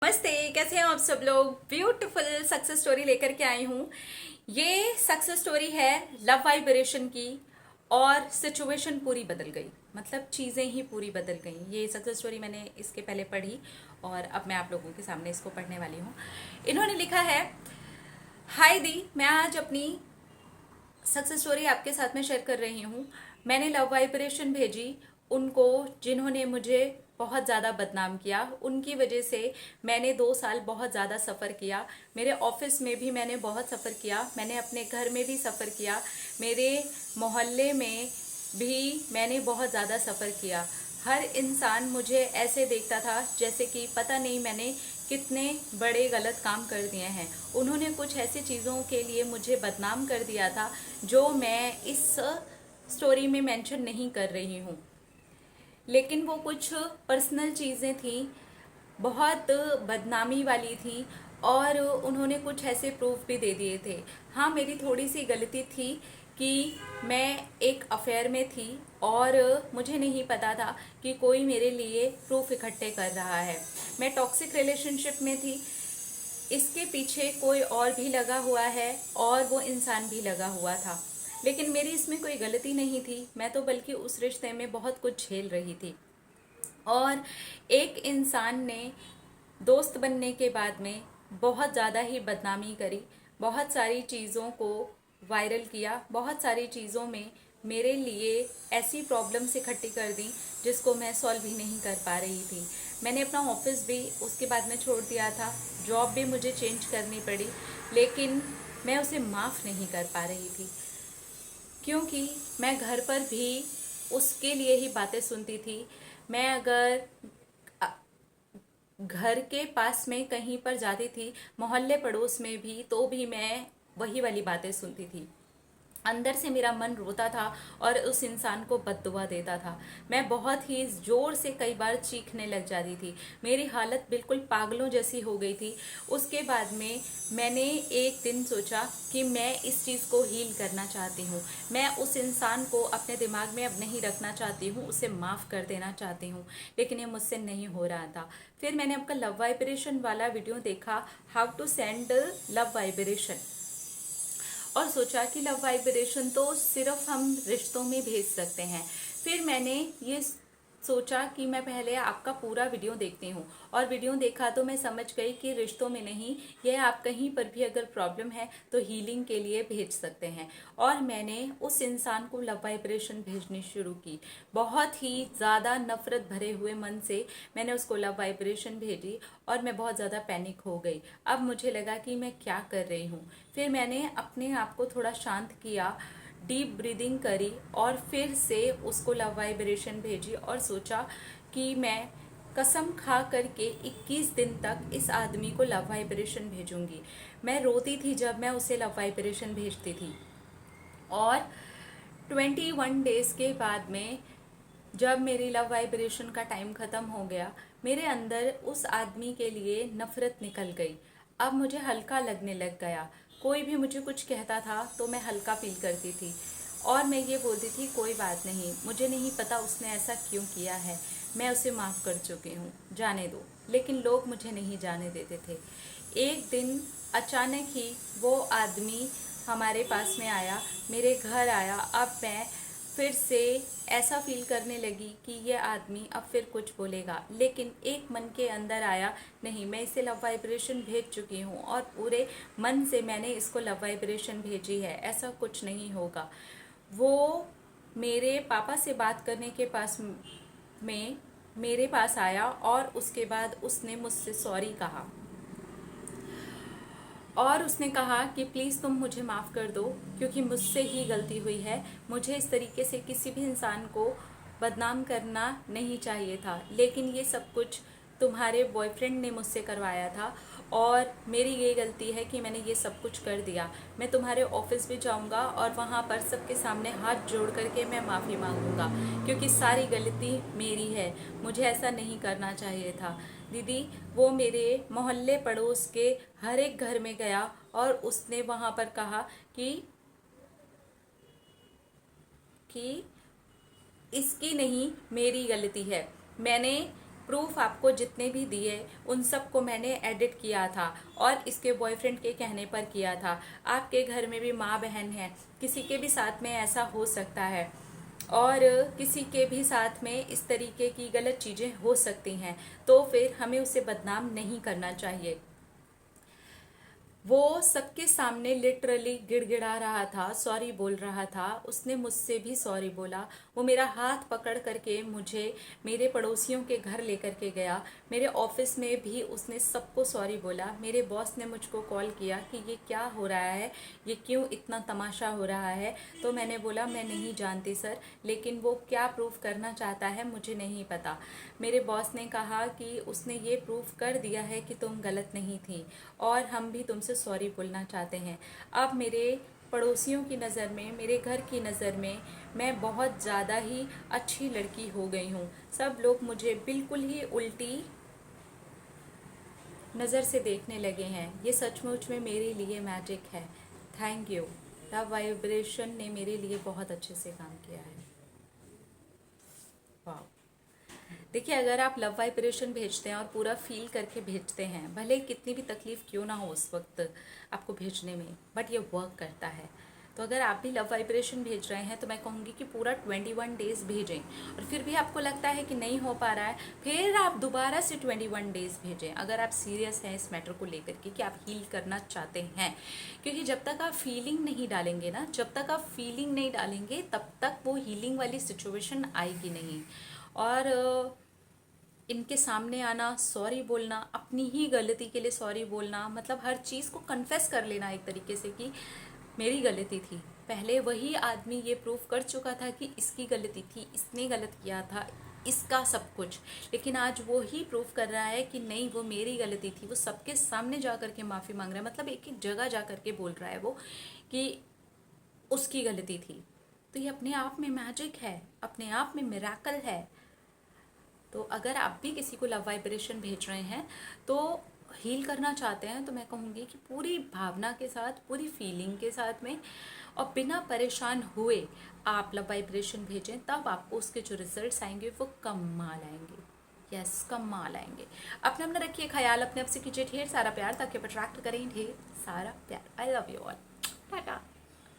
नमस्ते, कैसे हैं आप सब लोग। ब्यूटीफुल सक्सेस स्टोरी लेकर के आई हूँ। ये सक्सेस स्टोरी है लव वाइब्रेशन की और सिचुएशन पूरी बदल गई, मतलब चीज़ें ही पूरी बदल गई। ये सक्सेस स्टोरी मैंने इसके पहले पढ़ी और अब मैं आप लोगों के सामने इसको पढ़ने वाली हूँ। इन्होंने लिखा है, हाय दी, मैं आज अपनी सक्सेस स्टोरी आपके साथ में शेयर कर रही हूँ। मैंने लव वाइब्रेशन भेजी उनको जिन्होंने मुझे बहुत ज़्यादा बदनाम किया। उनकी वजह से मैंने 2 साल बहुत ज़्यादा सफ़र किया। मेरे ऑफिस में भी मैंने बहुत सफ़र किया, मैंने अपने घर में भी सफ़र किया, मेरे मोहल्ले में भी मैंने बहुत ज़्यादा सफ़र किया। हर इंसान मुझे ऐसे देखता था जैसे कि पता नहीं मैंने कितने बड़े गलत काम कर दिए हैं। उन्होंने कुछ ऐसी चीज़ों के लिए मुझे बदनाम कर दिया था जो मैं इस स्टोरी में मेंशन नहीं कर रही हूँ, लेकिन वो कुछ पर्सनल चीज़ें थी, बहुत बदनामी वाली थी और उन्होंने कुछ ऐसे प्रूफ भी दे दिए थे। हाँ, मेरी थोड़ी सी गलती थी कि मैं एक अफेयर में थी और मुझे नहीं पता था कि कोई मेरे लिए प्रूफ इकट्ठे कर रहा है। मैं टॉक्सिक रिलेशनशिप में थी, इसके पीछे कोई और भी लगा हुआ है और वो इंसान भी लगा हुआ था, लेकिन मेरी इसमें कोई गलती नहीं थी। मैं तो बल्कि उस रिश्ते में बहुत कुछ झेल रही थी और एक इंसान ने दोस्त बनने के बाद में बहुत ज़्यादा ही बदनामी करी, बहुत सारी चीज़ों को वायरल किया, बहुत सारी चीज़ों में मेरे लिए ऐसी प्रॉब्लम्स इकट्ठी कर दी जिसको मैं सॉल्व भी नहीं कर पा रही थी। मैंने अपना ऑफिस भी उसके बाद में छोड़ दिया था, जॉब भी मुझे चेंज करनी पड़ी, लेकिन मैं उसे माफ़ नहीं कर पा रही थी क्योंकि मैं घर पर भी उसके लिए ही बातें सुनती थी। मैं अगर घर के पास में कहीं पर जाती थी, मोहल्ले पड़ोस में भी, तो भी मैं वही वाली बातें सुनती थी। अंदर से मेरा मन रोता था और उस इंसान को बद्दुआ देता था। मैं बहुत ही ज़ोर से कई बार चीखने लग जाती थी, मेरी हालत बिल्कुल पागलों जैसी हो गई थी। उसके बाद में मैंने एक दिन सोचा कि मैं इस चीज़ को हील करना चाहती हूँ, मैं उस इंसान को अपने दिमाग में अब नहीं रखना चाहती हूँ, उसे माफ़ कर देना चाहती हूँ, लेकिन ये मुझसे नहीं हो रहा था। फिर मैंने आपका लव वाइब्रेशन वाला वीडियो देखा, how to send love vibration, और सोचा कि लव वाइब्रेशन तो सिर्फ हम रिश्तों में भेज सकते हैं। फिर मैंने ये सोचा कि मैं पहले आपका पूरा वीडियो देखती हूँ, और वीडियो देखा तो मैं समझ गई कि रिश्तों में नहीं, यह आप कहीं पर भी अगर प्रॉब्लम है तो हीलिंग के लिए भेज सकते हैं। और मैंने उस इंसान को लव वाइब्रेशन भेजनी शुरू की, बहुत ही ज़्यादा नफरत भरे हुए मन से मैंने उसको लव वाइब्रेशन भेजी और मैं बहुत ज़्यादा पैनिक हो गई। अब मुझे लगा कि मैं क्या कर रही हूँ। फिर मैंने अपने आप को थोड़ा शांत किया, डीप ब्रीदिंग करी और फिर से उसको लव वाइब्रेशन भेजी और सोचा कि मैं कसम खा करके 21 दिन तक इस आदमी को लव वाइब्रेशन भेजूंगी। मैं रोती थी जब मैं उसे लव वाइब्रेशन भेजती थी, और 21 डेज के बाद में जब मेरी लव वाइब्रेशन का टाइम ख़त्म हो गया, मेरे अंदर उस आदमी के लिए नफ़रत निकल गई। अब मुझे हल्का लगने लग गया, कोई भी मुझे कुछ कहता था तो मैं हल्का फील करती थी और मैं ये बोलती थी कोई बात नहीं, मुझे नहीं पता उसने ऐसा क्यों किया है, मैं उसे माफ़ कर चुकी हूँ, जाने दो। लेकिन लोग मुझे नहीं जाने देते थे। एक दिन अचानक ही वो आदमी हमारे पास में आया, मेरे घर आया। अब मैं फिर से ऐसा फील करने लगी कि ये आदमी अब फिर कुछ बोलेगा, लेकिन एक मन के अंदर आया, नहीं, मैं इसे लव वाइब्रेशन भेज चुकी हूँ और पूरे मन से मैंने इसको लव वाइब्रेशन भेजी है, ऐसा कुछ नहीं होगा। वो मेरे पापा से बात करने के पास में मेरे पास आया और उसके बाद उसने मुझसे सॉरी कहा और उसने कहा कि प्लीज़ तुम मुझे माफ़ कर दो क्योंकि मुझसे ही गलती हुई है, मुझे इस तरीके से किसी भी इंसान को बदनाम करना नहीं चाहिए था, लेकिन ये सब कुछ तुम्हारे बॉयफ्रेंड ने मुझसे करवाया था और मेरी ये गलती है कि मैंने ये सब कुछ कर दिया। मैं तुम्हारे ऑफिस भी जाऊंगा और वहाँ पर सबके सामने हाथ जोड़ करके मैं माफ़ी मांगूंगा क्योंकि सारी गलती मेरी है, मुझे ऐसा नहीं करना चाहिए था। दीदी, वो मेरे मोहल्ले पड़ोस के हर एक घर में गया और उसने वहाँ पर कहा कि इसकी नहीं, मेरी गलती है, मैंने प्रूफ आपको जितने भी दिए उन सब को मैंने एडिट किया था और इसके बॉयफ्रेंड के कहने पर किया था। आपके घर में भी माँ बहन है, किसी के भी साथ में ऐसा हो सकता है और किसी के भी साथ में इस तरीके की गलत चीज़ें हो सकती हैं, तो फिर हमें उसे बदनाम नहीं करना चाहिए। वो सबके सामने लिटरली गिड़गिड़ा रहा था, सॉरी बोल रहा था। उसने मुझसे भी सॉरी बोला। वो मेरा हाथ पकड़ करके मुझे मेरे पड़ोसियों के घर लेकर के गया। मेरे ऑफिस में भी उसने सबको सॉरी बोला। मेरे बॉस ने मुझको कॉल किया कि ये क्या हो रहा है, ये क्यों इतना तमाशा हो रहा है। तो मैंने बोला मैं नहीं जानती सर, लेकिन वो क्या प्रूफ करना चाहता है मुझे नहीं पता। मेरे बॉस ने कहा कि उसने ये प्रूफ कर दिया है कि तुम गलत नहीं थी और हम भी तुमसे सॉरी बोलना चाहते हैं। अब मेरे पड़ोसियों की नज़र में, मेरे घर की नज़र में मैं बहुत ज़्यादा ही अच्छी लड़की हो गई हूँ। सब लोग मुझे बिल्कुल ही उल्टी नज़र से देखने लगे हैं। ये सचमुच में मेरे लिए मैजिक है। Thank you. लव वाइब्रेशन ने मेरे लिए बहुत अच्छे से काम किया है। वाह। देखिए, अगर आप लव वाइब्रेशन भेजते हैं और पूरा फील करके भेजते हैं, भले कितनी भी तकलीफ क्यों ना हो उस वक्त आपको भेजने में, बट ये वर्क करता है। तो अगर आप भी लव वाइब्रेशन भेज रहे हैं तो मैं कहूँगी कि पूरा 21 डेज़ भेजें, और फिर भी आपको लगता है कि नहीं हो पा रहा है, फिर आप दोबारा से 21 डेज़ भेजें, अगर आप सीरियस हैं इस मैटर को लेकर के कि आप हील करना चाहते हैं। क्योंकि जब तक आप फीलिंग नहीं डालेंगे ना, जब तक आप फीलिंग नहीं डालेंगे तब तक वो हीलिंग वाली सिचुएशन आएगी नहीं। और इनके सामने आना, सॉरी बोलना, अपनी ही गलती के लिए सॉरी बोलना, मतलब हर चीज़ को कन्फेस कर लेना एक तरीके से कि मेरी गलती थी। पहले वही आदमी ये प्रूफ कर चुका था कि इसकी गलती थी, इसने गलत किया था, इसका सब कुछ। लेकिन आज वो ही प्रूफ कर रहा है कि नहीं, वो मेरी गलती थी। वो सबके सामने जा कर के माफ़ी मांग रहा है, मतलब एक एक जगह जा कर के बोल रहा है वो कि उसकी गलती थी। तो ये अपने आप में मैजिक है, अपने आप में मिरेकल है। तो अगर आप भी किसी को लव वाइब्रेशन भेज रहे हैं, तो हील करना चाहते हैं, तो मैं कहूँगी कि पूरी भावना के साथ, पूरी फीलिंग के साथ में और बिना परेशान हुए आप लव वाइब्रेशन भेजें, तब आपको उसके जो रिजल्ट्स आएंगे वो कमाल आएंगे। यस, कमाल आएंगे। अपना रखिए ख्याल, अपने आप से कीजिए ढेर सारा प्यार ताकि आप अट्रैक्ट करें ढेर सारा प्यार। I love you all. Tata.